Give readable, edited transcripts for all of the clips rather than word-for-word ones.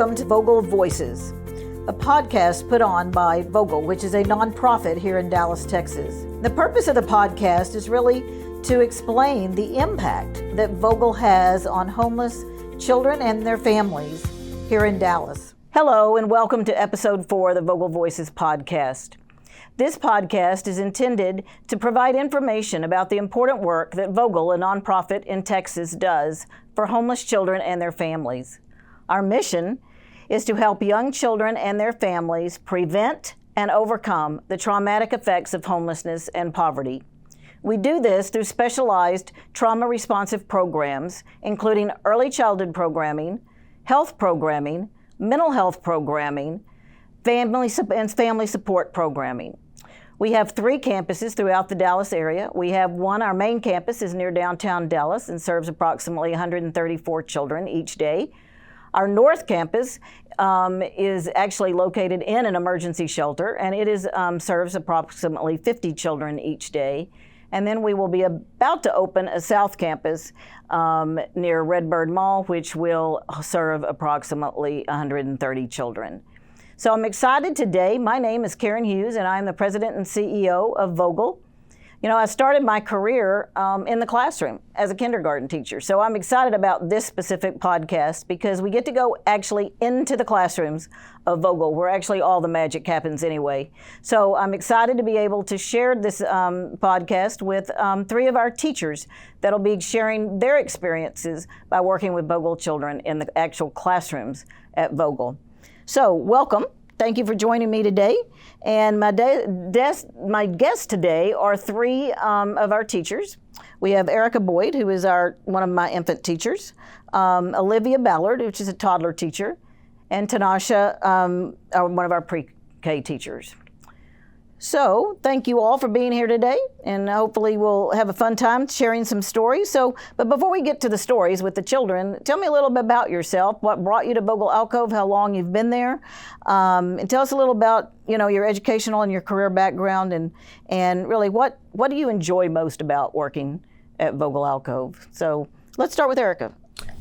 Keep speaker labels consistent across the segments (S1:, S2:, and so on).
S1: Welcome to Vogel Voices, a podcast put on by Vogel, which is a nonprofit here in Dallas, Texas. The purpose of the podcast is really to explain the impact that Vogel has on homeless children and their families here in Dallas. Hello, and welcome to episode 4 of the Vogel Voices podcast. This podcast is intended to provide information about the important work that Vogel, a nonprofit in Texas, does for homeless children and their families. Our mission is to help young children and their families prevent and overcome the traumatic effects of homelessness and poverty. We do this through specialized trauma-responsive programs, including early childhood programming, health programming, mental health programming, family support programming. We have 3 campuses throughout the Dallas area. We have one, our main campus is near downtown Dallas and serves approximately 134 children each day. Our North Campus is actually located in an emergency shelter, and it serves approximately 50 children each day. And then we will be about to open a South Campus near Redbird Mall, which will serve approximately 130 children. So I'm excited today. My name is Karen Hughes, and I'm the president and CEO of Vogel. You know, I started my career in the classroom as a kindergarten teacher. So I'm excited about this specific podcast because we get to go actually into the classrooms of Vogel, where actually all the magic happens anyway. So I'm excited to be able to share this podcast with 3 of our teachers that'll be sharing their experiences by working with Vogel children in the actual classrooms at Vogel. So welcome. Thank you for joining me today. And my guests today are 3 of our teachers. We have Erica Boyd, who is one of my infant teachers, Olivia Ballard, which is a toddler teacher, and Tynasha, one of our PreK teachers. So thank you all for being here today, and hopefully we'll have a fun time sharing some stories. But before we get to the stories with the children, tell me a little bit about yourself, what brought you to Vogel Alcove, how long you've been there, and tell us a little about, your educational and your career background, and really what do you enjoy most about working at Vogel Alcove? So let's start with Erica.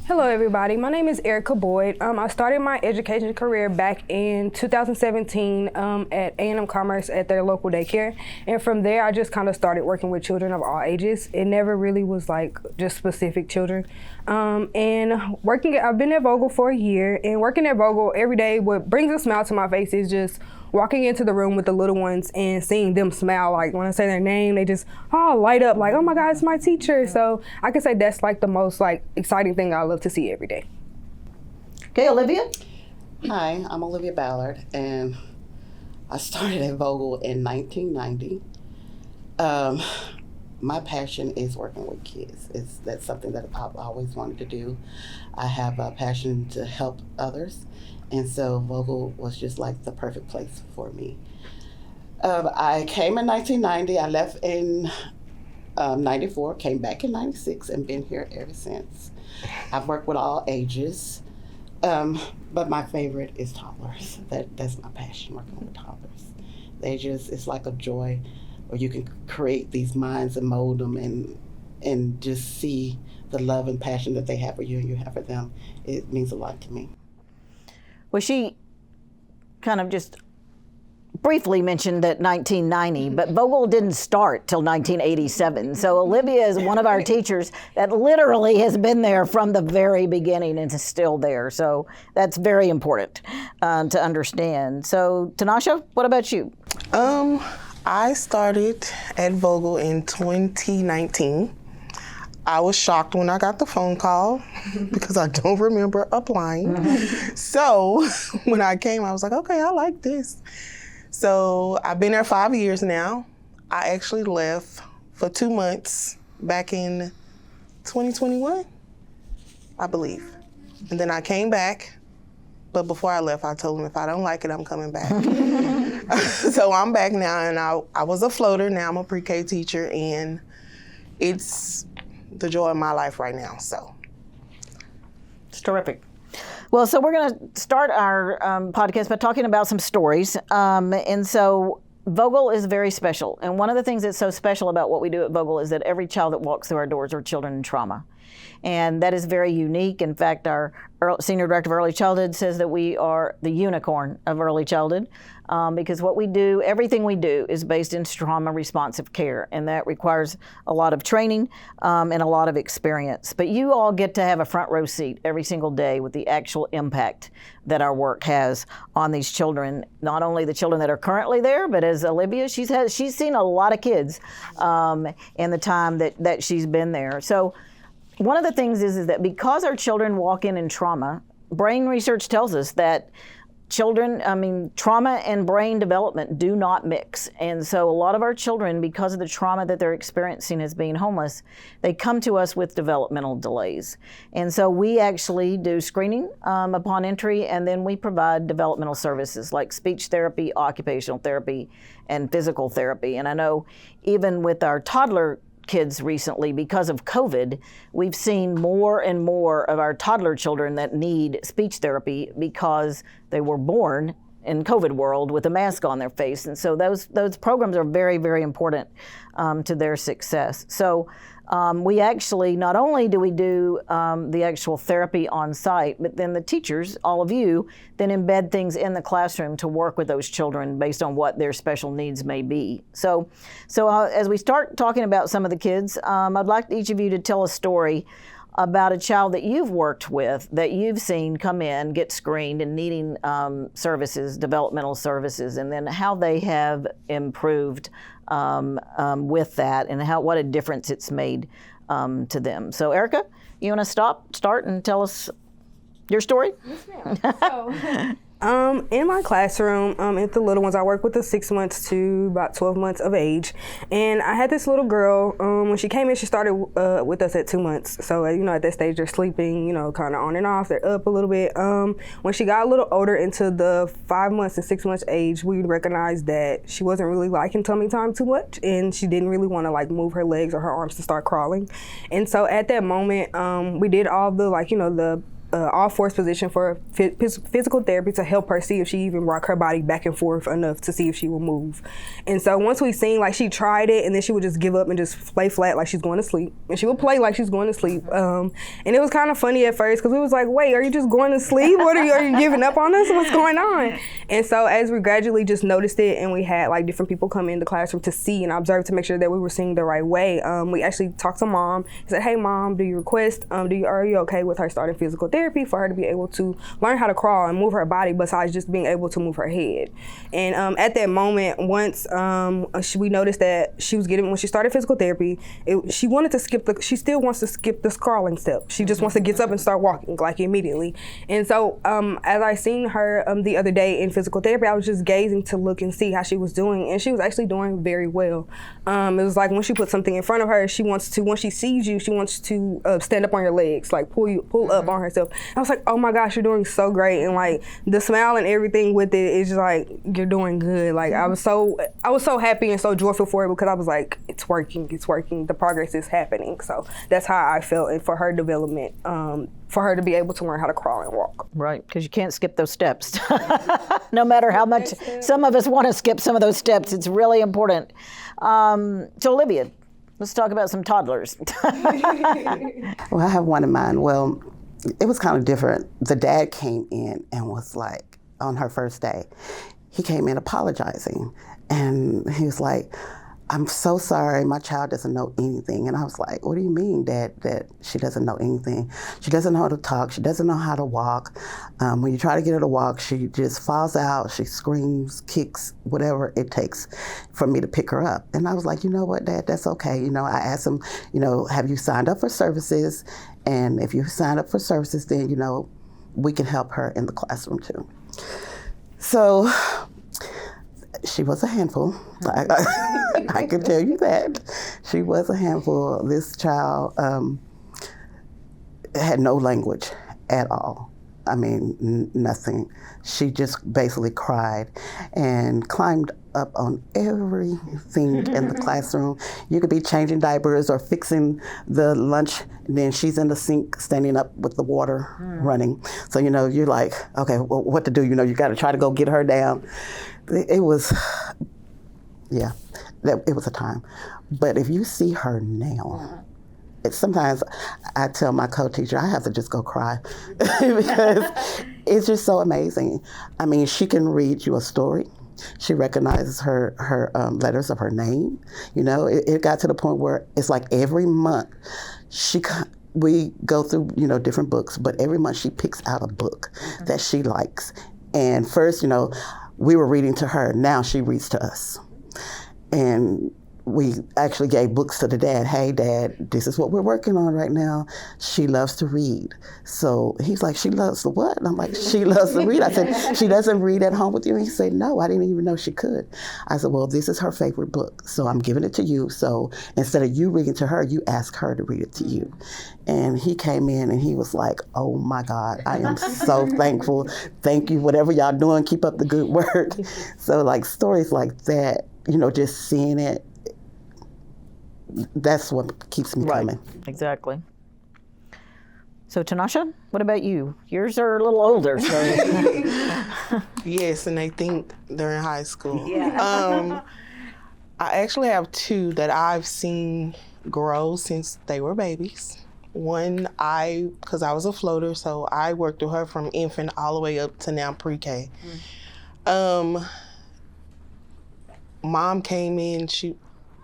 S2: Hello everybody, my name is Erica Boyd. I started my education career back in 2017 at A&M Commerce at their local daycare. And from there I just kind of started working with children of all ages. It never really was like just specific children. I've been at Vogel for a year, and working at Vogel every day, what brings a smile to my face is just walking into the room with the little ones and seeing them smile. Like when I say their name, they just light up like, oh my God, it's my teacher. So I can say that's like the most exciting thing I love to see every day.
S1: Okay, Olivia.
S3: Hi, I'm Olivia Ballard, and I started at Vogel in 1990. My passion is working with kids. That's something that I've always wanted to do. I have a passion to help others. And so Vogel was just like the perfect place for me. I came in 1990, I left in 94, came back in 96, and been here ever since. I've worked with all ages, but my favorite is toddlers. That's my passion, working with toddlers. It's like a joy where you can create these minds and mold them and just see the love and passion that they have for you and you have for them. It means a lot to me.
S1: Well, she kind of just briefly mentioned that 1990, but Vogel didn't start till 1987. So Olivia is one of our teachers that literally has been there from the very beginning and is still there. So that's very important to understand. So Tynasha, what about you?
S4: I started at Vogel in 2019. I was shocked when I got the phone call because I don't remember applying. Mm-hmm. So when I came, I was like, okay, I like this. So I've been there 5 years now. I actually left for 2 months back in 2021, I believe. And then I came back, but before I left, I told them if I don't like it, I'm coming back. So I'm back now, and I was a floater. Now I'm a PreK teacher, and it's the joy of my life right now, so.
S1: It's terrific. Well, so we're going to start our podcast by talking about some stories. And so Vogel is very special. And one of the things that's so special about what we do at Vogel is that every child that walks through our doors are children in trauma. And that is very unique. In fact, our Senior Director of Early Childhood says that we are the unicorn of early childhood because what we do, everything we do is based in trauma responsive care, and that requires a lot of training and a lot of experience. But you all get to have a front row seat every single day with the actual impact that our work has on these children, not only the children that are currently there, but as Olivia, she's seen a lot of kids in the time that she's been there. So one of the things is that because our children walk in trauma, brain research tells us that trauma and brain development do not mix. And so a lot of our children, because of the trauma that they're experiencing as being homeless, they come to us with developmental delays. And so we actually do screening upon entry, and then we provide developmental services like speech therapy, occupational therapy, and physical therapy. And I know even with our toddler kids recently, because of COVID, we've seen more and more of our toddler children that need speech therapy because they were born in COVID world with a mask on their face. And so those programs are very, very important to their success. So we actually, not only do we do the actual therapy on site, but then the teachers, all of you, then embed things in the classroom to work with those children based on what their special needs may be. So as we start talking about some of the kids, I'd like each of you to tell a story about a child that you've worked with, that you've seen come in, get screened, and needing services, developmental services, and then how they have improved with that, and what a difference it's made to them. So, Erica, you want to start and tell us your story?
S2: Yes, ma'am. In my classroom, at the little ones, I work with the 6 months to about 12 months of age. And I had this little girl, when she came in, she started with us at 2 months. So, at that stage, they're sleeping, kind of on and off, they're up a little bit. When she got a little older into the 5 months and 6 months age, we recognized that she wasn't really liking tummy time too much, and she didn't really want to move her legs or her arms to start crawling. And so at that moment, we did all the the all-fours position for physical therapy to help her see if she even rock her body back and forth enough to see if she will move. And so once we seen, she tried it, and then she would just give up and just play flat like she's going to sleep. And she would play like she's going to sleep. And it was kind of funny at first because we was like, wait, are you just going to sleep? Are you giving up on us? What's going on? And so as we gradually just noticed it, and we had different people come in the classroom to see and observe to make sure that we were seeing the right way, we actually talked to mom. He said, hey, mom, do you request, are you okay with her starting physical therapy for her to be able to learn how to crawl and move her body besides just being able to move her head? And at that moment, once we noticed that she was when she started physical therapy, she wanted to she still wants to skip this crawling step. She just wants to get up and start walking immediately. And so as I seen her the other day in physical therapy, I was just gazing to look and see how she was doing, and she was actually doing very well. It was like when she puts something in front of her, she wants to, when she sees you, she wants to stand up on your legs, pull up on herself. I was like, oh my gosh, you're doing so great. And the smile and everything with it is just you're doing good. I was so happy and so joyful for it because I was like, it's working. The progress is happening. So that's how I felt, and for her development, for her to be able to learn how to crawl and walk.
S1: Right, because you can't skip those steps. No matter how much some of us want to skip some of those steps, it's really important. So Olivia, let's talk about some toddlers.
S3: Well, I have one in mind. Well, it was kind of different. The dad came in and was like, on her first day, he came in apologizing. And he was like, I'm so sorry, my child doesn't know anything. And I was like, what do you mean, Dad, that she doesn't know anything? She doesn't know how to talk. She doesn't know how to walk. When you try to get her to walk, she just falls out. She screams, kicks, whatever it takes for me to pick her up. And I was like, you know what, Dad, that's okay. I asked him, have you signed up for services? And if you sign up for services, then, we can help her in the classroom too. So she was a handful. I can tell you that. She was a handful. This child had no language at all. I mean, nothing. She just basically cried and climbed up on everything in the classroom. You could be changing diapers or fixing the lunch, and then she's in the sink standing up with the water running. So, you're like, okay, well, what to do? You got to try to go get her down. It was, it was a time. But if you see her now, sometimes I tell my co-teacher I have to just go cry because it's just so amazing. I mean, she can read you a story. She recognizes her letters of her name. You know, it got to the point where it's like every month we go through, you know, different books, but every month she picks out a book that she likes. And first, you know, we were reading to her. Now she reads to us. And we actually gave books to the dad. Hey, Dad, this is what we're working on right now. She loves to read. So he's like, she loves the what? And I'm like, she loves to read. I said, she doesn't read at home with you? And he said, no, I didn't even know she could. I said, well, this is her favorite book, so I'm giving it to you. So instead of you reading to her, you ask her to read it to you. And he came in and he was like, oh my God, I am so thankful. Thank you, whatever y'all doing, keep up the good work. So like stories like that, you know, just seeing it, that's what keeps me coming.
S1: Exactly. So Tynasha, what about you? Yours are a little older. So.
S4: Yes, and they think they're in high school.
S1: Yeah.
S4: I actually have two that I've seen grow since they were babies. One, because I was a floater, so I worked with her from infant all the way up to now pre-K. Mom came in,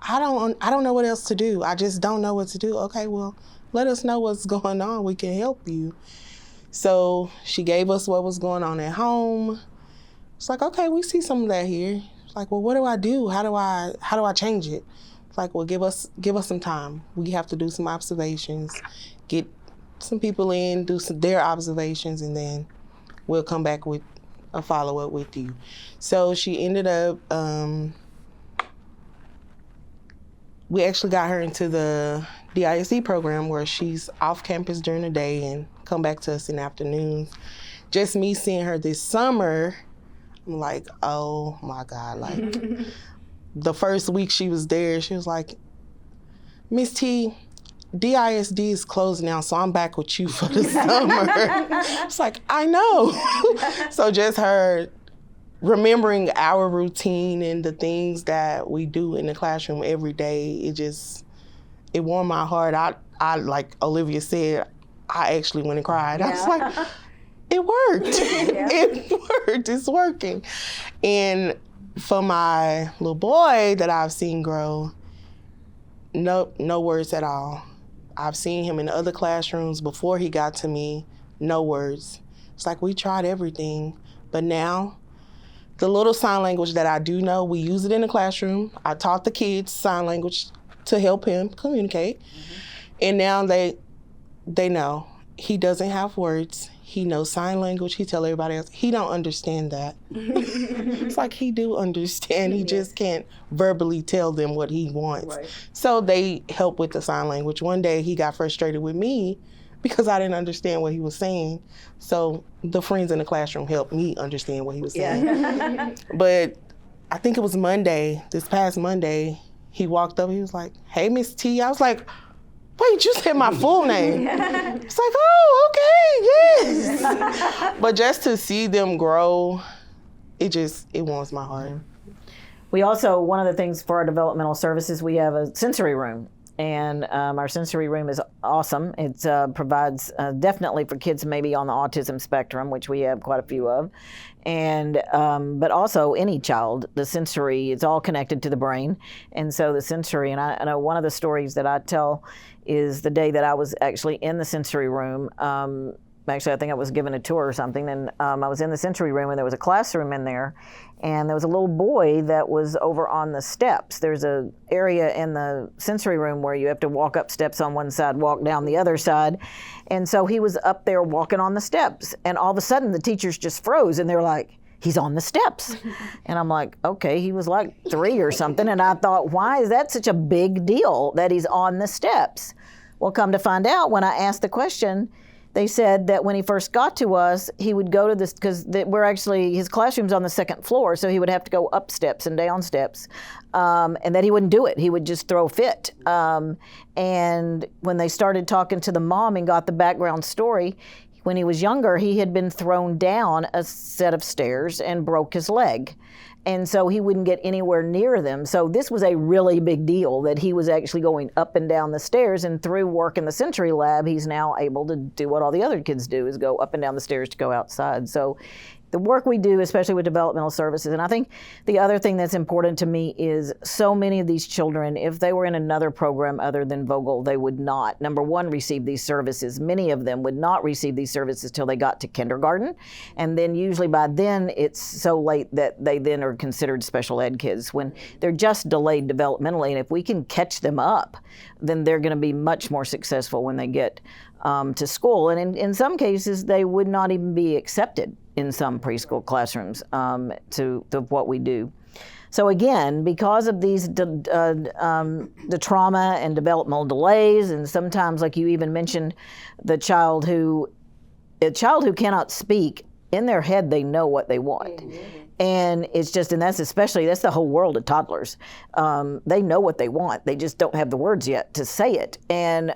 S4: I don't know what else to do. I just don't know what to do. Okay, well, let us know what's going on. We can help you. So she gave us what was going on at home. It's like, okay, we see some of that here. It's like, well, what do I do? How do I change it? It's like, well, give us some time. We have to do some observations, get some people in, do their observations, and then we'll come back with a follow-up with you. So she ended up, we actually got her into the DISD program where she's off campus during the day and come back to us in the afternoons. Just me seeing her this summer, I'm like, oh my God. Like the first week she was there, she was like, Miss T, DISD is closed now, so I'm back with you for the summer. It's like, I know. So just her remembering our routine and the things that we do in the classroom every day, it warmed my heart. I like Olivia said, I actually went and cried. I was like, it worked. It worked. It's working. And for my little boy that I've seen grow, no words at all. I've seen him in the other classrooms before he got to me, no words. It's like we tried everything, but now the little sign language that I do know, we use it in the classroom. I taught the kids sign language to help him communicate. And now they know. He doesn't have words. He knows sign language. He tell everybody else. He don't understand that. It's like he do understand. He just can't verbally tell them what he wants. Right. So they help with the sign language. One day he got frustrated with me because I didn't understand what he was saying. So the friends in the classroom helped me understand what he was saying. Yeah. But I think it was Monday, this past Monday, he walked up, he was like, hey, Miss T. I was like, wait, you said my full name. It's like, oh, okay, yes. But just to see them grow, it warms my heart.
S1: We also, one of the things for our developmental services, we have a sensory room. And our sensory room is awesome. It provides definitely for kids maybe on the autism spectrum, which we have quite a few of, and but also any child. The sensory, it's all connected to the brain, and so the sensory. And I know one of the stories that I tell is the day that I was actually in the sensory room. Actually, I think I was given a tour or something, and I was in the sensory room, and there was a classroom in there, and there was a little boy that was over on the steps. There's an area in the sensory room where you have to walk up steps on one side, walk down the other side, and so he was up there walking on the steps, and all of a sudden the teachers just froze, and they're like, he's on the steps. And I'm like, okay, he was like 3 or something, and I thought, why is that such a big deal that he's on the steps? Well, come to find out, when I asked the question, they said that when he first got to us, he would go to this, because his classroom's on the second floor, so he would have to go up steps and down steps, and that he wouldn't do it. He would just throw a fit. And when they started talking to the mom and got the background story, when he was younger, he had been thrown down a set of stairs and broke his leg. And so he wouldn't get anywhere near them. So this was a really big deal that he was actually going up and down the stairs, and through work in the sensory lab, he's now able to do what all the other kids do, is go up and down the stairs to go outside. So the work we do, especially with developmental services, and I think the other thing that's important to me is so many of these children, if they were in another program other than Vogel, they would not, number one, receive these services. Many of them would not receive these services till they got to kindergarten, and then usually by then it's so late that they then are considered special ed kids when they're just delayed developmentally, and if we can catch them up, then they're going to be much more successful when they get to school. And in some cases, they would not even be accepted in some preschool classrooms to what we do. So again, because of these the trauma and developmental delays, and sometimes, like you even mentioned, a child who cannot speak, in their head they know what they want. And it's just, and that's the whole world of toddlers. They know what they want. They just don't have the words yet to say it. And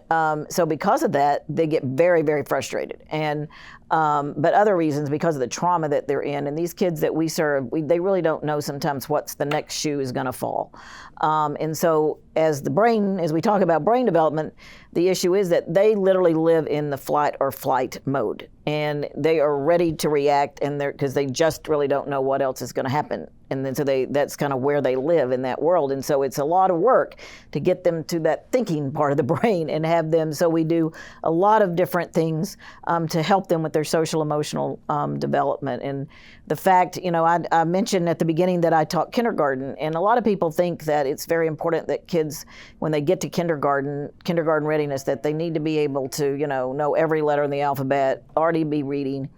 S1: so because of that, they get very, very frustrated. And but other reasons, because of the trauma that they're in. And these kids that we serve, they really don't know sometimes what's the next shoe is going to fall. And so as we talk about brain development, the issue is that they literally live in the flight or flight mode. And they are ready to react, and because they just really don't know what else is going to happen. And then so that's kind of where they live in that world. And so it's a lot of work to get them to that thinking part of the brain and have them. So we do a lot of different things to help them with their social emotional development. And the fact, I mentioned at the beginning that I taught kindergarten, and a lot of people think that it's very important that kids, when they get to kindergarten readiness, that they need to be able to, know every letter in the alphabet, already be reading.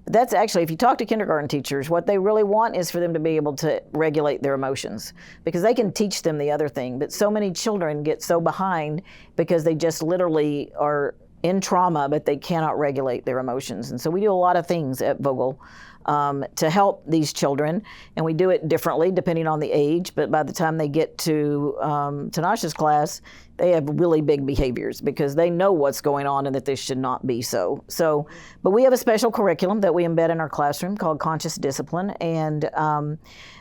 S1: But that's actually, if you talk to kindergarten teachers, what they really want is for them to be able to regulate their emotions, because they can teach them the other thing. But so many children get so behind because they just literally are in trauma, but they cannot regulate their emotions. And so we do a lot of things at Vogel to help these children, and we do it differently depending on the age. But by the time they get to Tynasha's class, they have really big behaviors because they know what's going on and that this should not be so. But we have a special curriculum that we embed in our classroom called Conscious Discipline and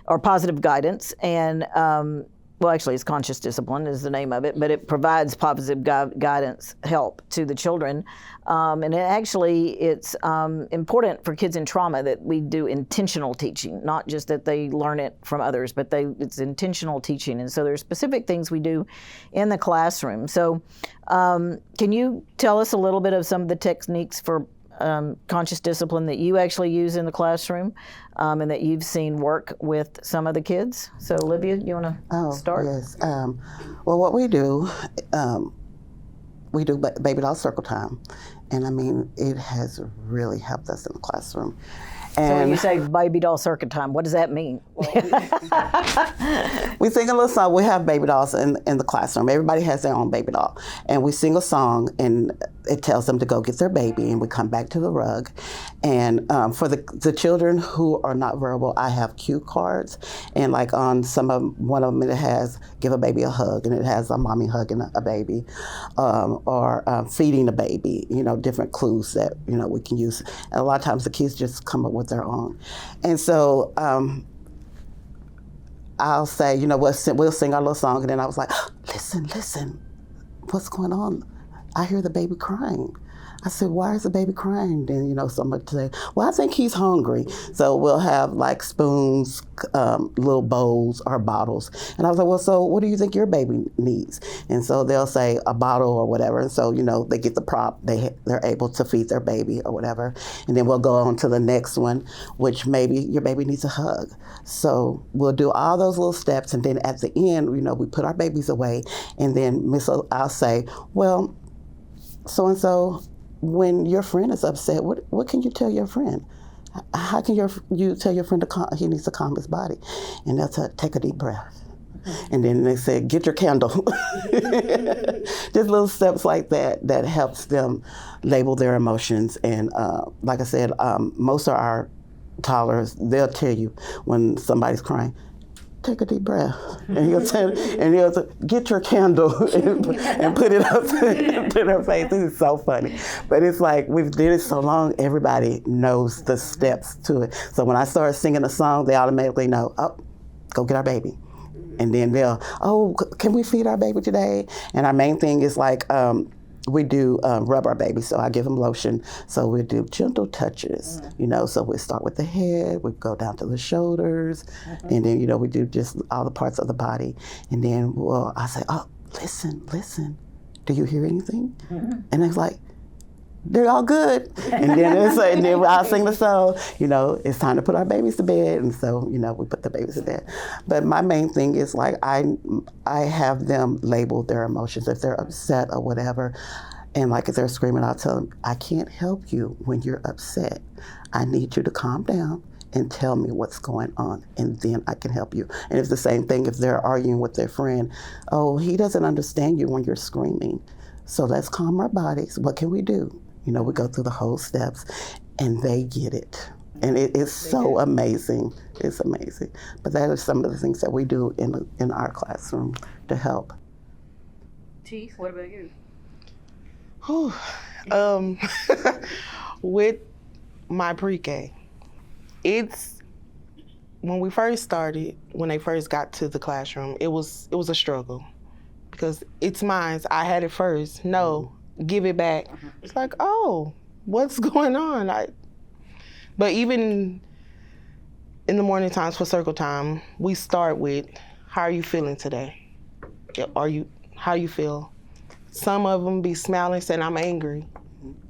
S1: or Positive Guidance. And well, actually, it's Conscious Discipline is the name of it, but it provides positive guidance help to the children. And it's important for kids in trauma that we do intentional teaching, not just that they learn it from others, but it's intentional teaching. And so there's specific things we do in the classroom. So can you tell us a little bit of some of the techniques for conscious discipline that you actually use in the classroom and that you've seen work with some of the kids? So Olivia, you want to start?
S3: Yes. Well, what we do baby doll circle time. And I mean, it has really helped us in the classroom. And
S1: so when you say baby doll circuit time, what does that mean?
S3: We sing a little song. We have baby dolls in the classroom. Everybody has their own baby doll. And we sing a song, and it tells them to go get their baby, and we come back to the rug. And for the children who are not verbal, I have cue cards. And like on one of them, it has give a baby a hug, and it has a mommy hugging a baby, or feeding a baby, different clues that, we can use. And a lot of times the kids just come up with their own. And so I'll say, we'll sing our little song, and then I was like, listen, what's going on? I hear the baby crying. I said, why is the baby crying? Then, somebody say, well, I think he's hungry. So we'll have like spoons, little bowls or bottles. And I was like, well, so what do you think your baby needs? And so they'll say a bottle or whatever. And so, they get the prop, they're able to feed their baby or whatever. And then we'll go on to the next one, which maybe your baby needs a hug. So we'll do all those little steps. And then at the end, we put our babies away. And then I'll say, well, so-and-so, when your friend is upset, what can you tell your friend? How can you tell your friend he needs to calm his body? And they'll take a deep breath. And then they say, get your candle. Just little steps like that helps them label their emotions. And like I said, most of our toddlers, they'll tell you when somebody's crying, take a deep breath. And he'll say, get your candle and put it up to their face. This is so funny. But it's like, we've did it so long, everybody knows the steps to it. So when I start singing a song, they automatically know, go get our baby. And then can we feed our baby today? And our main thing is like, we do rub our baby. So I give them lotion. So we do gentle touches, so we start with the head, we go down to the shoulders, and then, we do just all the parts of the body. And then, I say, oh, listen, do you hear anything? And it's like, they're all good. And then I'll sing the song, it's time to put our babies to bed. And so, we put the babies to bed. But my main thing is like, I have them label their emotions if they're upset or whatever. And like if they're screaming, I'll tell them, I can't help you when you're upset. I need you to calm down and tell me what's going on, and then I can help you. And it's the same thing if they're arguing with their friend. Oh, he doesn't understand you when you're screaming. So let's calm our bodies. What can we do? We go through the whole steps, and they get it. And it's so amazing. It's amazing. But that is some of the things that we do in our classroom to help.
S1: T, what about you?
S4: With my pre-K, it's when we first started, when they first got to the classroom, it was a struggle because it's mine. I had it first. No, give it back. It's like, oh, what's going on? But even in the morning times for circle time, we start with, how are you feeling today? How you feel? Some of them be smiling, saying, I'm angry.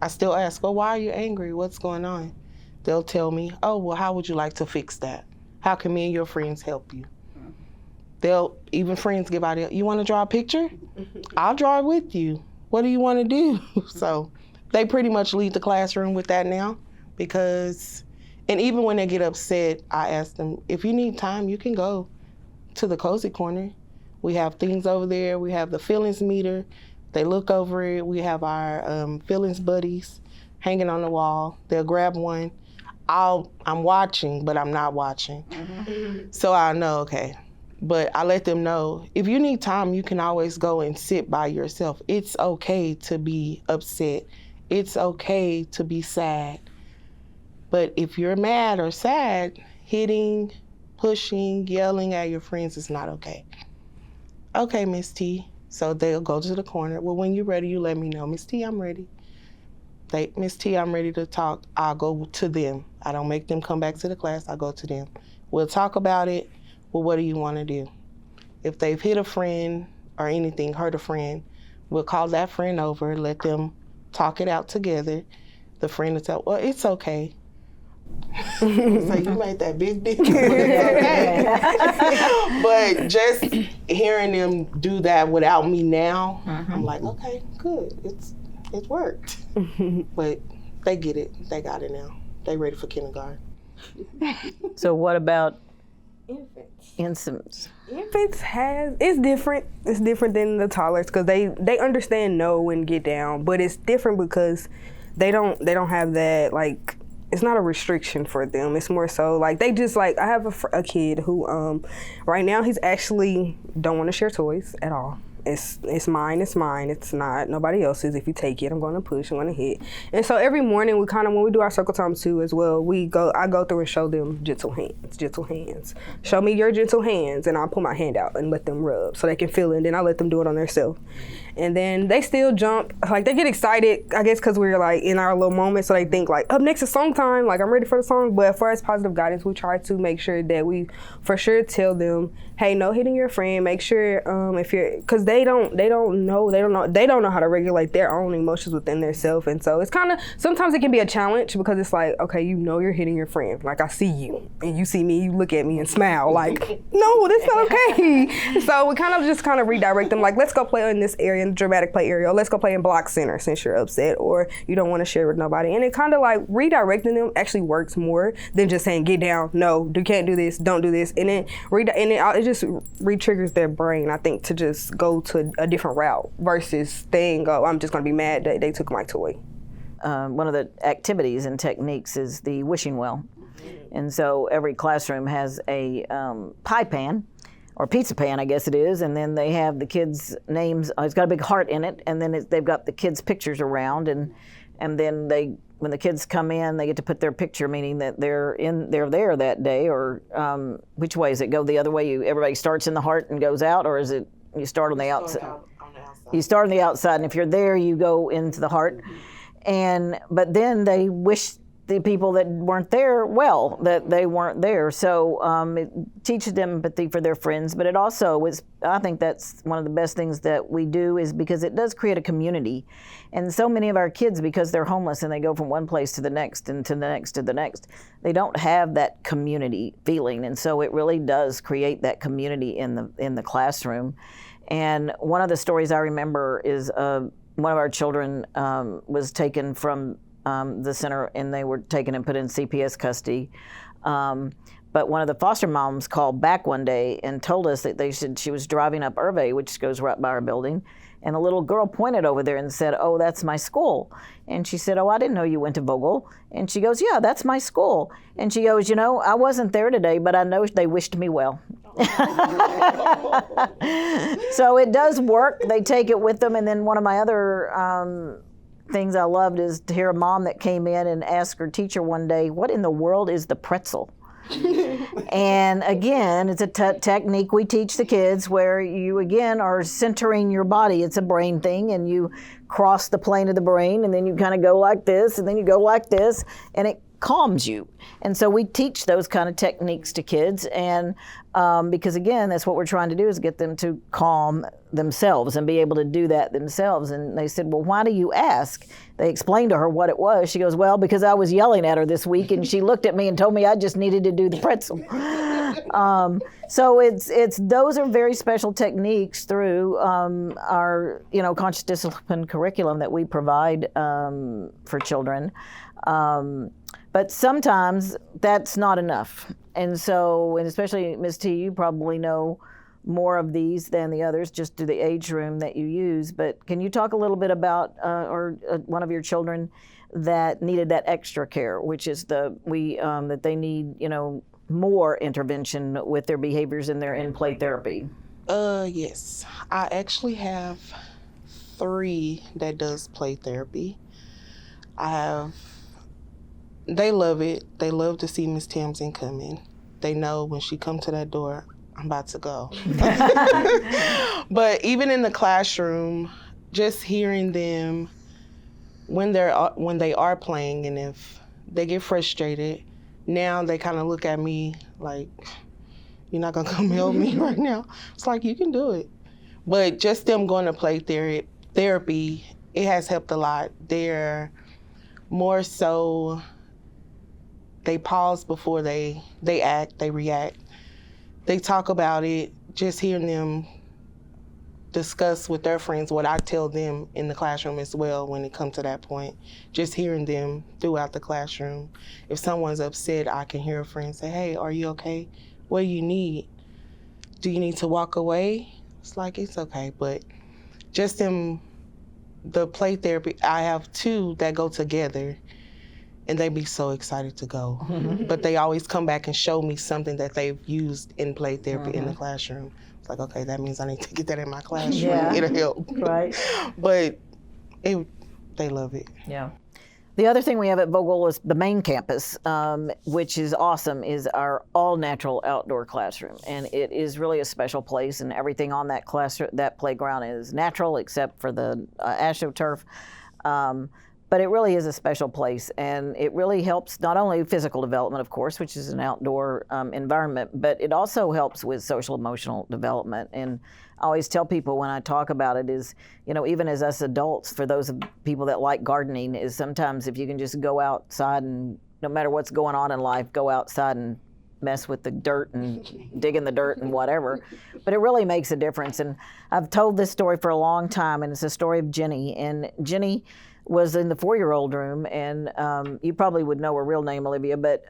S4: I still ask, well, why are you angry? What's going on? They'll tell me, oh, well, how would you like to fix that? How can me and your friends help you? Even friends give out, you want to draw a picture? I'll draw it with you. What do you want to do? So they pretty much lead the classroom with that now and even when they get upset, I ask them, if you need time, you can go to the cozy corner. We have things over there. We have the feelings meter. They look over it. We have our feelings buddies hanging on the wall. They'll grab one. I'm watching, but I'm not watching. So I know, okay. But I let them know, if you need time, you can always go and sit by yourself. It's okay to be upset. It's okay to be sad. But if you're mad or sad, hitting, pushing, yelling at your friends is not okay. Okay, Miss T. So they'll go to the corner. Well, when you're ready, you let me know. Miss T, I'm ready. Miss T, I'm ready to talk. I'll go to them. I don't make them come back to the class. I go to them. We'll talk about it. Well, what do you want to do? If they've hit a friend or anything, hurt a friend, we'll call that friend over, let them talk it out together. The friend will tell, well, it's okay. So you made that big deal. But just hearing them do that without me now, I'm like, okay, good. It worked. But they get it. They got it now. They ready for kindergarten.
S1: So what about
S2: infants? Infants it's different. It's different than the toddlers because they understand no and get down, but it's different because they don't have that, like, it's not a restriction for them. It's more so like they just like, I have a kid who right now he's actually don't want to share toys at all. It's mine, it's not nobody else's. If you take it, I'm going to push, I'm going to hit. And so every morning when we do our circle time too as well, I go through and show them gentle hands. Show me your gentle hands, and I'll put my hand out and let them rub so they can feel it, and then I let them do it on themselves. And then they still jump, like they get excited, I guess because we're like in our little moment, so they think like, up next is song time, like I'm ready for the song. But as far as positive guidance, we try to make sure that we for sure tell them, hey, no hitting your friend. Make sure if you're, because they don't know how to regulate their own emotions within themselves. And so it's kind of, sometimes it can be a challenge because it's like, okay, you're hitting your friend. Like I see you and you see me, you look at me and smile like, no, this is not okay. So we kind of redirect them, like, let's go play in this area, in the dramatic play area, or let's go play in block center since you're upset or you don't want to share with nobody. And it kind of like redirecting them actually works more than just saying, get down, no, you can't do this, don't do this. And then it just re-triggers their brain, I think, to just go to a different route versus staying, I'm just going to be mad that they took my toy.
S1: One of the activities and techniques is the wishing well. And so every classroom has a pie pan, or pizza pan, I guess it is, and then they have the kids' names. It's got a big heart in it, and then they've got the kids' pictures around, and then they when the kids come in, they get to put their picture, meaning that they're there that day, or which way does it go? The other way, everybody starts in the heart and goes out, or is it you start on the outside? You start on the outside, and if you're there, you go into the heart. But then they wish the people that weren't there well, that they weren't there. So it teaches them empathy for their friends, but it also is, I think that's one of the best things that we do, is because it does create a community. And so many of our kids, because they're homeless and they go from one place to the next and to the next to the next, they don't have that community feeling. And so it really does create that community in the classroom. And one of the stories I remember is one of our children was taken from the center, and they were taken and put in CPS custody. But one of the foster moms called back one day and told us that she was driving up Irvay, which goes right by our building, and a little girl pointed over there and said, "Oh, that's my school." And she said, "Oh, I didn't know you went to Vogel." And she goes, "Yeah, that's my school." And she goes, I wasn't there today, but I know they wished me well." So it does work. They take it with them. And then one of my other things I loved is to hear a mom that came in and asked her teacher one day, "What in the world is the pretzel?" And again, it's a technique we teach the kids, where you again are centering your body. It's a brain thing, and you cross the plane of the brain, and then you kind of go like this, and then you go like this, and it calms you. And so we teach those kind of techniques to kids, and because again, that's what we're trying to do, is get them to calm themselves and be able to do that themselves. And they said, "Well, why do you ask?" They explained to her what it was. She goes, "Well, because I was yelling at her this week, and she looked at me and told me I just needed to do the pretzel." So it's those are very special techniques through our conscious discipline curriculum that we provide for children. But sometimes that's not enough. And especially Ms. T, you probably know more of these than the others, just through the age room that you use. But can you talk a little bit about one of your children that needed that extra care, which is that they need more intervention with their behaviors and their in-play therapy?
S4: Yes, I actually have 3 that does play therapy. They love it. They love to see Miss Tamsin come in. They know when she comes to that door, I'm about to go. But even in the classroom, just hearing them when they are playing, and if they get frustrated, now they kind of look at me like, "You're not gonna come help me right now?" It's like, you can do it. But just them going to play therapy, it has helped a lot. They're more so, they pause before they act, they react. They talk about it, just hearing them discuss with their friends what I tell them in the classroom as well when it comes to that point. Just hearing them throughout the classroom. If someone's upset, I can hear a friend say, "Hey, are you okay? What do you need? Do you need to walk away?" It's like, it's okay. But just the play therapy, I have 2 that go together, and they be so excited to go. But they always come back and show me something that they've used in play therapy in the classroom. It's like, okay, that means I need to get that in my classroom.
S1: Yeah.
S4: It'll help.
S1: Right.
S4: But they love it.
S1: Yeah. The other thing we have at Vogel is the main campus, which is awesome, is our all-natural outdoor classroom. And it is really a special place, and everything on that playground is natural except for the AstroTurf. But it really is a special place, and it really helps not only physical development, of course, which is an outdoor environment, but it also helps with social emotional development. And I always tell people when I talk about it is, even as us adults, for those people that like gardening, is sometimes if you can just go outside and no matter what's going on in life, go outside and mess with the dirt and dig in the dirt and whatever. But it really makes a difference. And I've told this story for a long time, and it's a story of Jenny. And Jenny was in the 4-year-old room, and you probably would know her real name, Olivia, but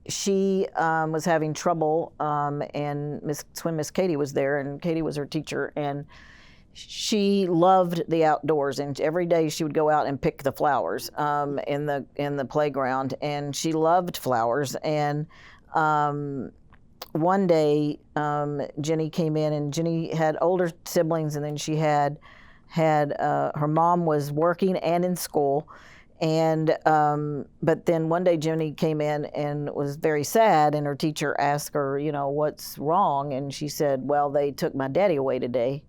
S1: she was having trouble, and when Miss Katie was there, and Katie was her teacher, and she loved the outdoors, and every day she would go out and pick the flowers in the playground, and she loved flowers. And one day Jenny came in, and Jenny had older siblings, and then she had her mom was working and in school, And but then one day Jenny came in and was very sad, and her teacher asked her, what's wrong? And she said, well, they took my daddy away today.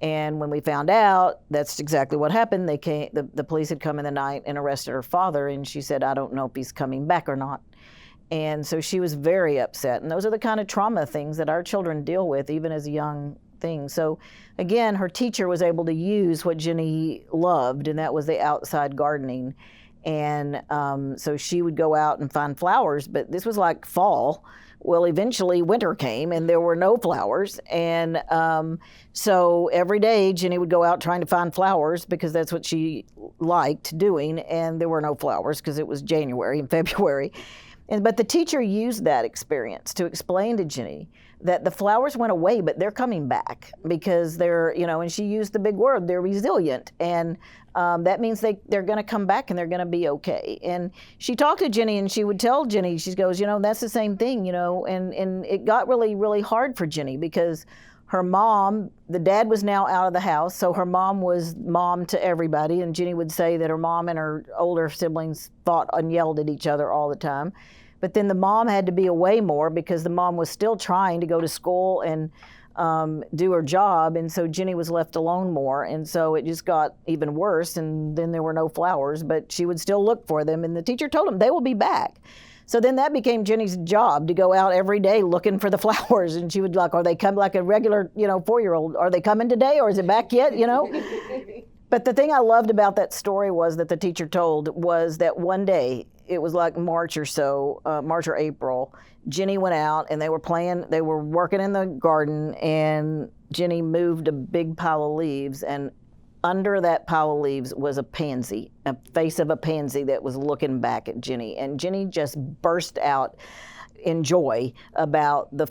S1: And when we found out, that's exactly what happened. They came, the police had come in the night and arrested her father, and she said, I don't know if he's coming back or not. And so she was very upset. And those are the kind of trauma things that our children deal with, even as a young thing. So again, her teacher was able to use what Jenny loved, and that was the outside gardening. And so she would go out and find flowers, but this was like fall. Well, eventually winter came and there were no flowers. And so every day Jenny would go out trying to find flowers because that's what she liked doing. And there were no flowers because it was January and February. But the teacher used that experience to explain to Jenny that the flowers went away, but they're coming back because they're, and she used the big word, they're resilient. And that means they're going to come back and they're going to be okay. And she talked to Jenny and she would tell Jenny, she goes, that's the same thing, and it got really, really hard for Jenny because her mom, the dad was now out of the house, so her mom was mom to everybody. And Jenny would say that her mom and her older siblings fought and yelled at each other all the time. But then the mom had to be away more because the mom was still trying to go to school and do her job. And so Jenny was left alone more. And so it just got even worse. And then there were no flowers, but she would still look for them. And the teacher told them they will be back. So then that became Jenny's job to go out every day looking for the flowers. And she would are they come like a regular, 4-year-old? Are they coming today or is it back yet, But the thing I loved about that story was that the teacher told was that one day, it was like March or April, Jenny went out and they were working in the garden, and Jenny moved a big pile of leaves, and under that pile of leaves was a pansy, a face of a pansy that was looking back at Jenny. And Jenny just burst out in joy about the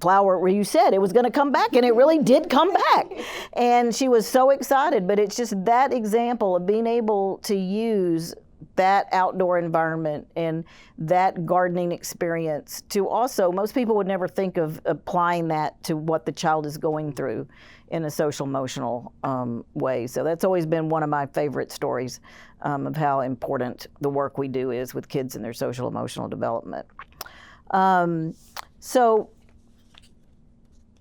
S1: flower where you said it was going to come back, and it really did come back. And she was so excited. But it's just that example of being able to use that outdoor environment and that gardening experience to also, most people would never think of applying that to what the child is going through in a social emotional way. So that's always been one of my favorite stories of how important the work we do is with kids and their social emotional development. So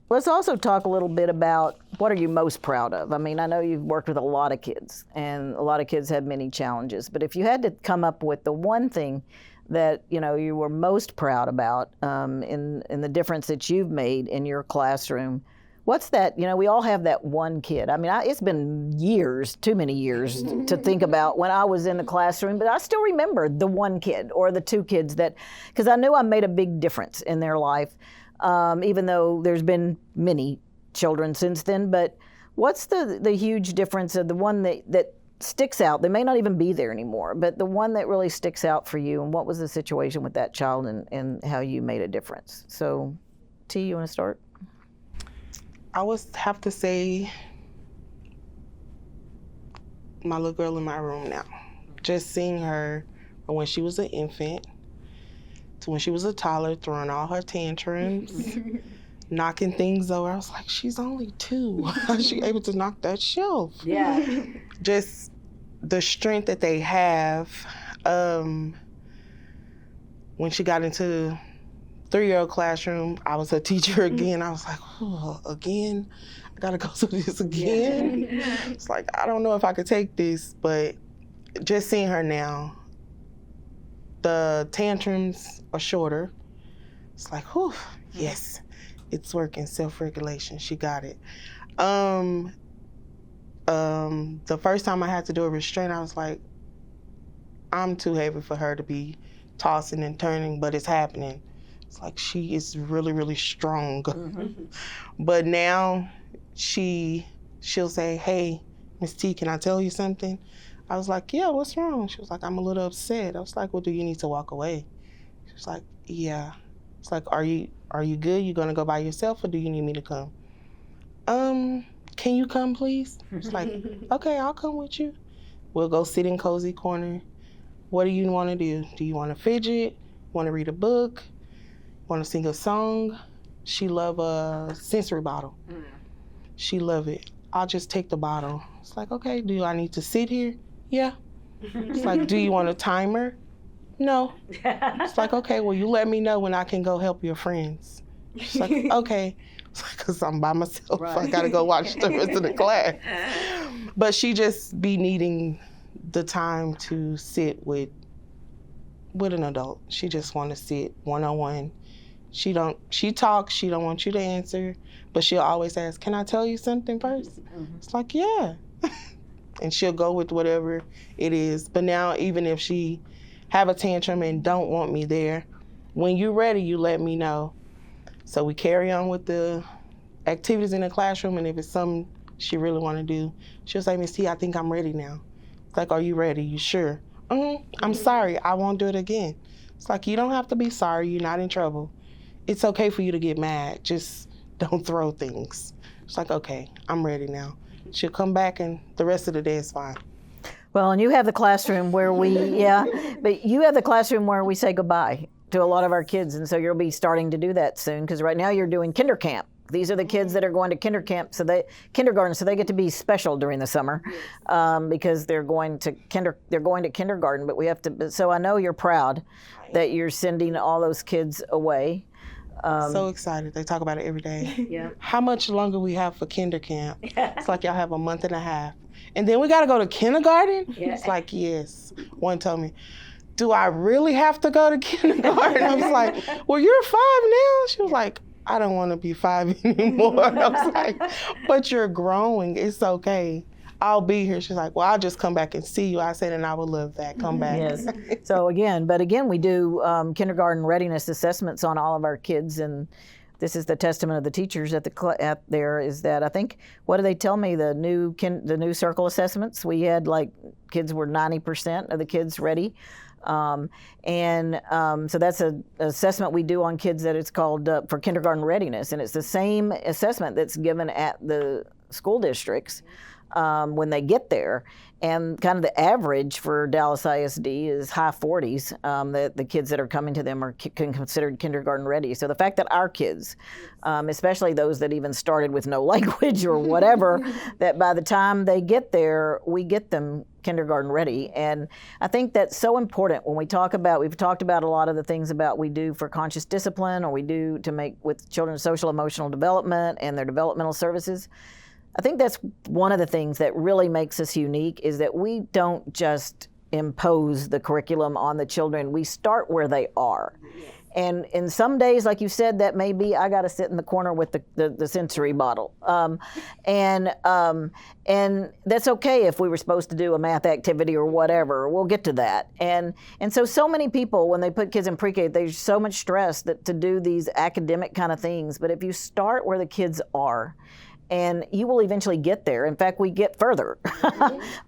S1: let's also talk a little bit about what are you most proud of? I mean, I know you've worked with a lot of kids, and a lot of kids have many challenges, but if you had to come up with the one thing that, you were most proud about in the difference that you've made in your classroom, what's that? We all have that one kid. I mean, it's been years, too many years to think about when I was in the classroom, but I still remember the one kid or the two kids because I knew I made a big difference in their life. Even though there's been many children since then. But what's the huge difference of the one that sticks out? They may not even be there anymore, but the one that really sticks out for you, and what was the situation with that child and how you made a difference? So, T, you want to start?
S4: I would have to say my little girl in my room now. Just seeing her from when she was an infant to when she was a toddler, throwing all her tantrums, knocking things over. I was like, she's only 2. How's she able to knock that shelf?
S1: Yeah.
S4: Just the strength that they have. When she got into 3-year-old classroom, I was a teacher again. I was like, oh, again? I gotta go through this again? Yeah. It's like, I don't know if I could take this, but just seeing her now, the tantrums are shorter. It's like, whew, yes, it's working. Self-regulation, she got it. The first time I had to do a restraint, I was like, I'm too heavy for her to be tossing and turning, but it's happening. It's like she is really, really strong. Mm-hmm. But now she'll say, hey, Miss T, can I tell you something? I was like, yeah, what's wrong? She was like, I'm a little upset. I was like, well, do you need to walk away? She was like, yeah. It's like, are you good? You gonna go by yourself, or do you need me to come? Can you come, please? It's like, okay, I'll come with you. We'll go sit in cozy corner. What do you want to do? Do you want to fidget? Want to read a book? Want to sing a song? She love a sensory bottle. She love it. I'll just take the bottle. It's like, okay, do I need to sit here? Yeah. It's like, do you want a timer? No. It's like, okay, well, you let me know when I can go help your friends. It's like, okay. It's like, because I'm by myself. Right. I got to go watch the rest of the class. But she just be needing the time to sit with an adult. She just want to sit one-on-one. She talks, she don't want you to answer, but she'll always ask, can I tell you something first? Mm-hmm. It's like, yeah. And she'll go with whatever it is. But now, even if she have a tantrum and don't want me there, when you're ready, you let me know. So we carry on with the activities in the classroom, and if it's something she really want to do, she'll say, Miss T, I think I'm ready now. It's like, are you ready? You sure? I'm sorry, I won't do it again. It's like, you don't have to be sorry, you're not in trouble. It's okay for you to get mad, just don't throw things. It's like, okay, I'm ready now. She'll come back and the rest of the day is fine.
S1: Well, and you have the classroom where but you have the classroom where we say goodbye to a lot of our kids, and so you'll be starting to do that soon, because right now you're doing kinder camp. These are the kids that are going to kindergarten, so they get to be special during the summer, because they're going to kindergarten. But we have to. So I know you're proud that you're sending all those kids away.
S4: So excited. They talk about it every day. Yeah. How much longer we have for kinder camp? It's like y'all have a month and a half, and then we got to go to kindergarten. Yeah. It's like, yes. One told me, do I really have to go to kindergarten? I was like, well, you're 5 now. She was like, I don't want to be 5 anymore. I was like, but you're growing. It's okay. I'll be here. She's like, well, I'll just come back and see you. I said, and I would love that. Come back.
S1: Yes. So again, we do kindergarten readiness assessments on all of our kids, and this is the testament of the teachers at there is that I think, what do they tell me, the new circle assessments, we had kids were 90% of the kids ready. So that's an assessment we do on kids that it's called for kindergarten readiness, and it's the same assessment that's given at the school districts when they get there. And kind of the average for Dallas ISD is high 40s, that the kids that are coming to them are considered kindergarten ready. So the fact that our kids, especially those that even started with no language or whatever, that by the time they get there, we get them kindergarten ready. And I think that's so important when we've talked about a lot of the things about we do for conscious discipline, or we do to make with children's social emotional development and their developmental services. I think that's one of the things that really makes us unique, is that we don't just impose the curriculum on the children. We start where they are. And in some days, like you said, that may be I got to sit in the corner with the sensory bottle. And that's okay if we were supposed to do a math activity or whatever. We'll get to that. And so many people, when they put kids in pre-K, there's so much stress to do these academic kind of things. But if you start where the kids are, and you will eventually get there. In fact, we get further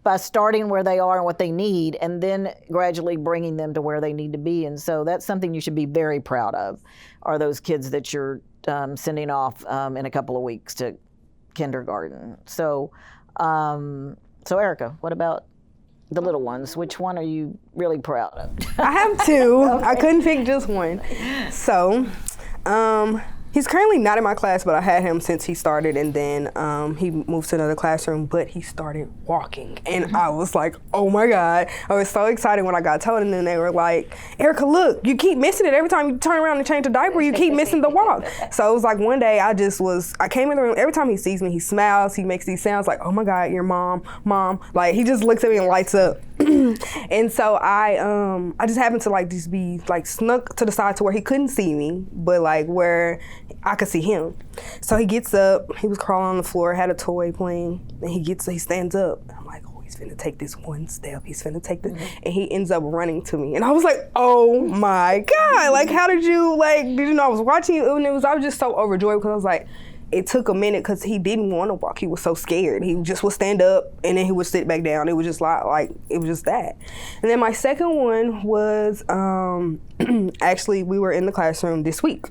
S1: by starting where they are and what they need, and then gradually bringing them to where they need to be. And so that's something you should be very proud of, are those kids that you're sending off in a couple of weeks to kindergarten. So Erica, what about the little ones? Which one are you really proud of?
S2: I have 2. Okay. I couldn't pick just one. So, he's currently not in my class, but I had him since he started, and then he moved to another classroom, but he started walking. And I was like, oh my God. I was so excited when I got told, and then they were like, Erica, look, you keep missing it. Every time you turn around and change a diaper, you keep missing the walk. So it was like one day I came in the room, every time he sees me, he smiles, he makes these sounds like, oh my God, your mom. Like, he just looks at me and lights up. And so I just happened to just be snuck to the side to where he couldn't see me, but where I could see him. So he gets up, he was crawling on the floor, had a toy playing, and he stands up. I'm like, oh, he's finna take this one step, he's finna take this, and he ends up running to me. And I was like, oh my God, how did you know I was watching you? And I was just so overjoyed, because I was like, it took a minute because he didn't want to walk. He was so scared. He just would stand up and then he would sit back down. It was just it was just that. And then my second one was, actually, we were in the classroom this week,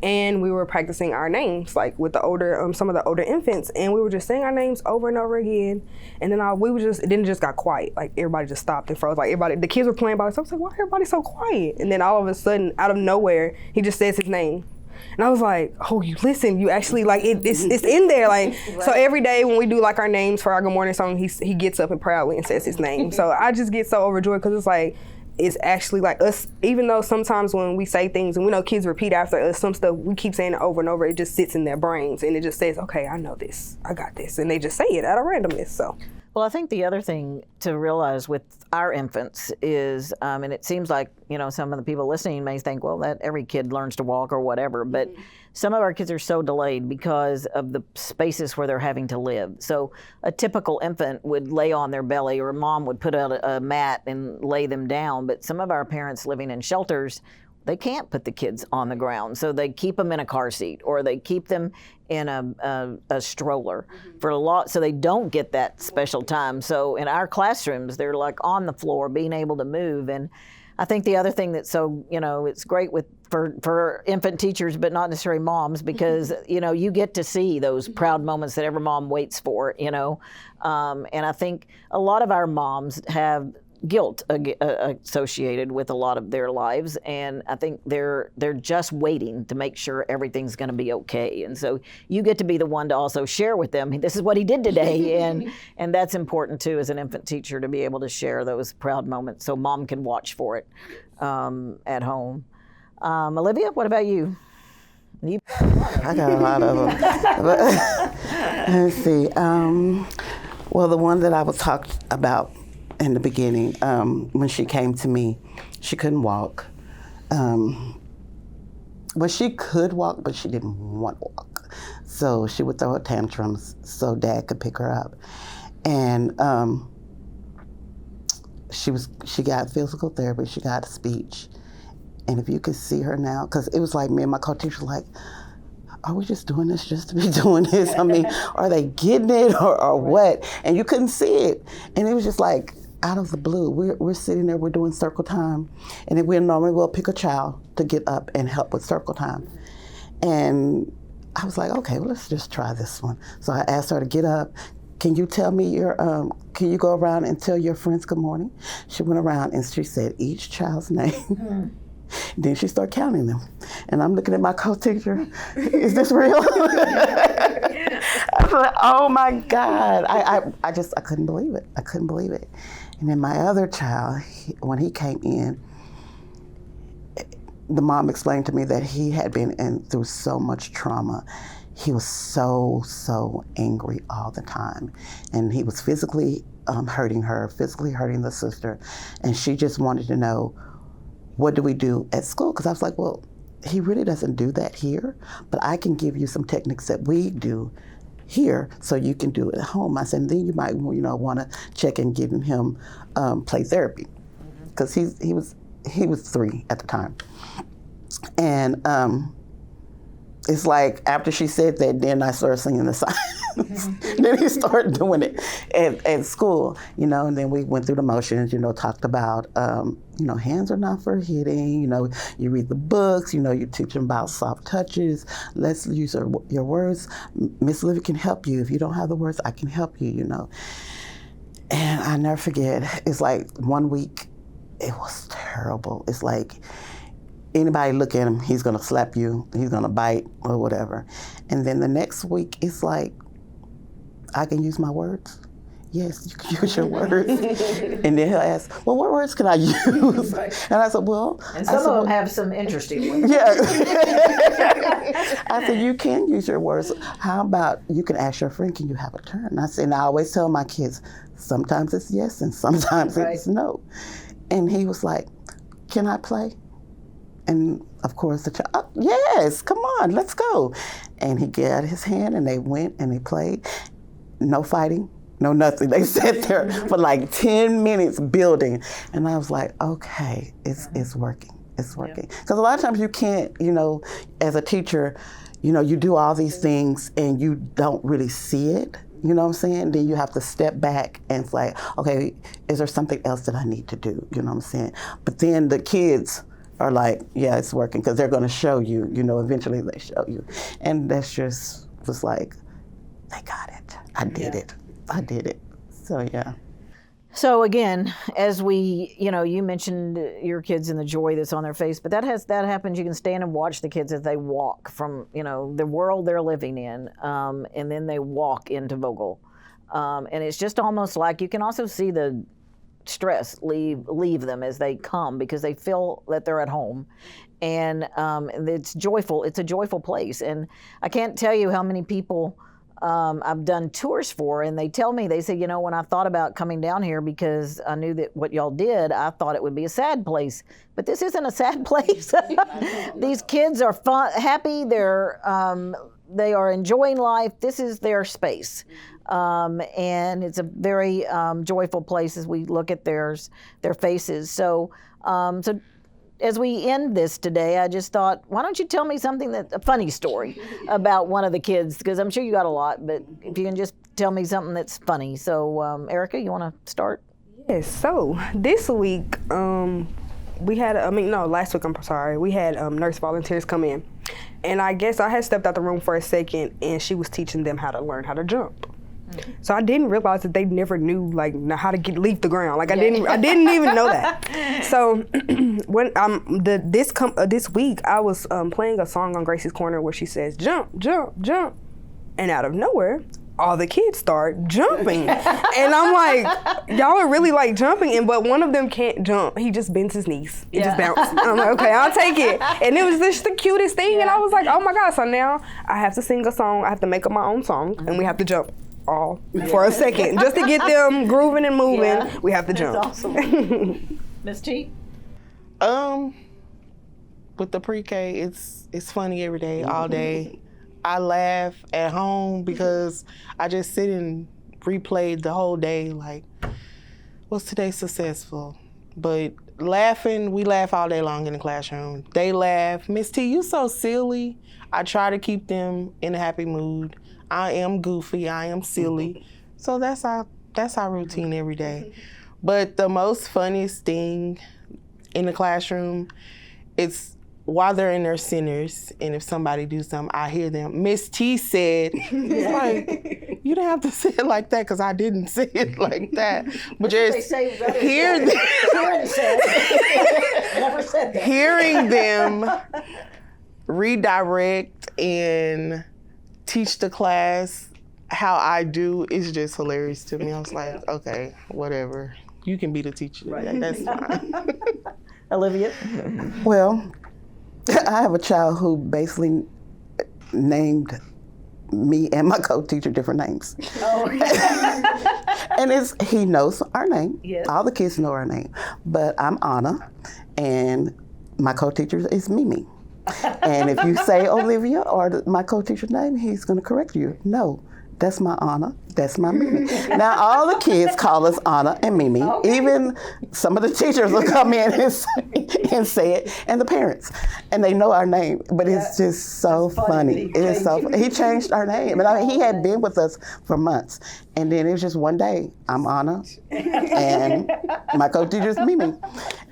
S2: and we were practicing our names, with the some of the older infants, and we were just saying our names over and over again. And then it just got quiet. Everybody just stopped and froze. The kids were playing by themselves. I was like, why is everybody so quiet? And then all of a sudden, out of nowhere, he just says his name. And I was like, oh, you listen, you actually, like, it's in there. Like, so every day when we do, like, our names for our good morning song, he gets up and proudly and says his name. So I just get so overjoyed because it's like, it's actually like us, even though sometimes when we say things and we know kids repeat after us, some stuff we keep saying it over and over, it just sits in their brains and it just says, okay, I know this, I got this. And they just say it out of randomness, so.
S1: Well, I think the other thing to realize with our infants is, and it seems like, some of the people listening may think, well, that every kid learns to walk or whatever, but some of our kids are so delayed because of the spaces where they're having to live. So a typical infant would lay on their belly, or mom would put out a mat and lay them down, but some of our parents living in shelters, they can't put the kids on the ground. So they keep them in a car seat, or they keep them in a stroller for a lot, so they don't get that special time. So in our classrooms, they're like on the floor, being able to move. And I think the other thing that's so, it's great for infant teachers, but not necessarily moms, because, you get to see those proud moments that every mom waits for, and I think a lot of our moms have guilt associated with a lot of their lives, and I think they're just waiting to make sure everything's going to be okay. And so you get to be the one to also share with them, this is what he did today, and that's important too as an infant teacher, to be able to share those proud moments so mom can watch for it at home. Olivia, what about you?
S3: I got a lot of them. Let's see. Well, the one that I was talked about in the beginning, when she came to me, she couldn't walk. Well, she could walk, but she didn't want to walk. So she would throw her tantrums so Dad could pick her up. And she got physical therapy, she got speech. And if you could see her now, because it was like me and my co-teacher were like, are we just doing this just to be doing this? I mean, are they getting it or what? And you couldn't see it. And it was just like, out of the blue, we're sitting there, we're doing circle time, and then we'll pick a child to get up and help with circle time. And I was like, okay, well, let's just try this one. So I asked her to get up. Can you tell me can you go around and tell your friends good morning? She went around and she said each child's name. Then she started counting them. And I'm looking at my co-teacher, is this real? I was like, oh my God. I couldn't believe it. I couldn't believe it. And then my other child, when he came in, the mom explained to me that he had been through so much trauma. He was so angry all the time. And he was physically hurting her, physically hurting the sister. And she just wanted to know, what do we do at school? Because I was like, well, he really doesn't do that here, but I can give you some techniques that we do here so you can do it at home. I said, and then you might want to check and give him play therapy, because he was 3 at the time. And it's like after she said that, then I started singing the signs. Then he started doing it at school, and then we went through the motions, talked about, hands are not for hitting, you read the books, you teach them about soft touches, let's use your words. Miss Olivia can help you. If you don't have the words, I can help you, And I never forget, it's like 1 week, it was terrible. It's like, anybody look at him, he's gonna slap you, he's gonna bite or whatever. And then the next week, it's like, I can use my words. Yes, you can use your words. And then he'll ask, well, what words can I use? And I said, well.
S1: And some of them have some interesting ones.
S3: Yeah. I said, you can use your words. How about you can ask your friend, can you have a turn? And I said, and I always tell my kids, sometimes it's yes and sometimes it's no. And he was like, can I play? And of course the child, oh, yes, come on, let's go. And he got his hand and they went and they played. No fighting, no nothing. They sat there for like 10 minutes building. And I was like, okay, it's working, it's working. Because a lot of times you can't, as a teacher, you do all these things and you don't really see it. You know what I'm saying? Then you have to step back and it's like, okay, is there something else that I need to do? You know what I'm saying? But then the kids are like, yeah, it's working, because they're going to show you, eventually they show you. And that's just was like, they got it. I did it. So, yeah.
S1: So again, as we, you mentioned your kids and the joy that's on their face, but that happens. You can stand and watch the kids as they walk from, the world they're living in, and then they walk into Vogel. And it's just almost like you can also see the stress leave them as they come, because they feel that they're at home. And it's joyful. It's a joyful place. And I can't tell you how many people I've done tours for, and they tell me, they say, when I thought about coming down here, because I knew that what y'all did, I thought it would be a sad place. But this isn't a sad place. These kids are fun, happy. They are enjoying life. This is their space. And it's a very joyful place as we look at their faces. So as we end this today, I just thought, why don't you tell me a funny story about one of the kids? Because I'm sure you got a lot, but if you can just tell me something that's funny. So, Erica, you want to start?
S2: Yes. So this week, last week, I'm sorry, we had nurse volunteers come in. And I guess I had stepped out the room for a second, and she was teaching them how to learn how to jump. So I didn't realize that they never knew how to leave the ground. I didn't even know that. So when this week I was playing a song on Gracie's Corner where she says jump, jump, jump, and out of nowhere all the kids start jumping, and I'm like, y'all are really like jumping, but one of them can't jump. He just bends his knees. He just bounces. I'm like, okay, I'll take it. And it was just the cutest thing, and I was like, oh my God. So now I have to sing a song. I have to make up my own song, and we have to jump all for a second just to get them grooving and moving. Yeah. We have to jump.
S1: That's awesome. Miss T?
S4: With the pre-K, it's funny every day, all day. I laugh at home because I just sit and replay the whole day, like, was today successful? But we laugh all day long in the classroom. They laugh. Miss T, you so silly. I try to keep them in a happy mood. I am goofy, I am silly. So that's our routine every day. But the most funniest thing in the classroom, it's while they're in their centers, and if somebody do something, I hear them. Miss T said, it's like, you didn't have to say it like that, because I didn't say it like that. But just hearing them redirect and teach the class how I do is just hilarious to me. I was like, okay, whatever. You can be the teacher. Right. That's fine.
S1: Olivia?
S3: Well, I have a child who basically named me and my co-teacher different names. Oh. And he knows our name. Yes. All the kids know our name. But I'm Anna, and my co-teacher is Mimi. And if you say Olivia or my co-teacher's name, he's going to correct you. No, that's my Anna, that's my Mimi. Now all the kids call us Anna and Mimi. Okay. Even some of the teachers will come in and say it, and the parents, and they know our name. But it's just so funny. It is so. He changed our name, and he had been with us for months, and then it was just one day. I'm Anna, and my co-teacher's Mimi,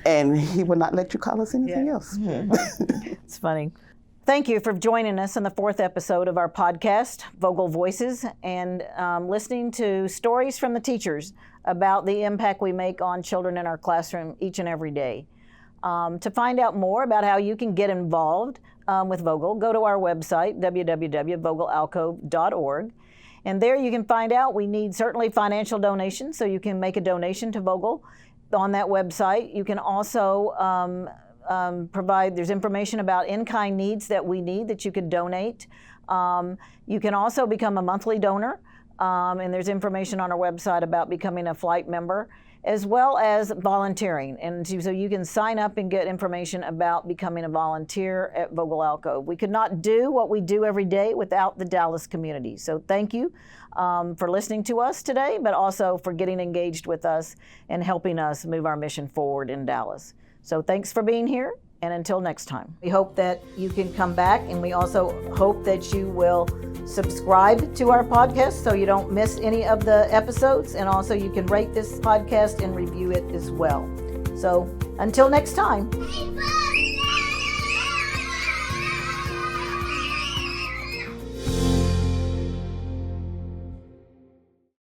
S3: and he would not let you call us anything else.
S1: It's funny. Thank you for joining us in the 4th episode of our podcast, Vogel Voices, and listening to stories from the teachers about the impact we make on children in our classroom each and every day. To find out more about how you can get involved with Vogel, go to our website, www.vogelalcove.org. And there you can find out we need certainly financial donations, so you can make a donation to Vogel on that website. You can also there's information about in-kind needs that we need that you could donate. You can also become a monthly donor, and there's information on our website about becoming a flight member, as well as volunteering. And so you can sign up and get information about becoming a volunteer at Vogel Alcove. We could not do what we do every day without the Dallas community. So thank you for listening to us today, but also for getting engaged with us and helping us move our mission forward in Dallas. So thanks for being here, and until next time. We hope that you can come back, and we also hope that you will subscribe to our podcast so you don't miss any of the episodes, and also you can rate this podcast and review it as well. So until next time.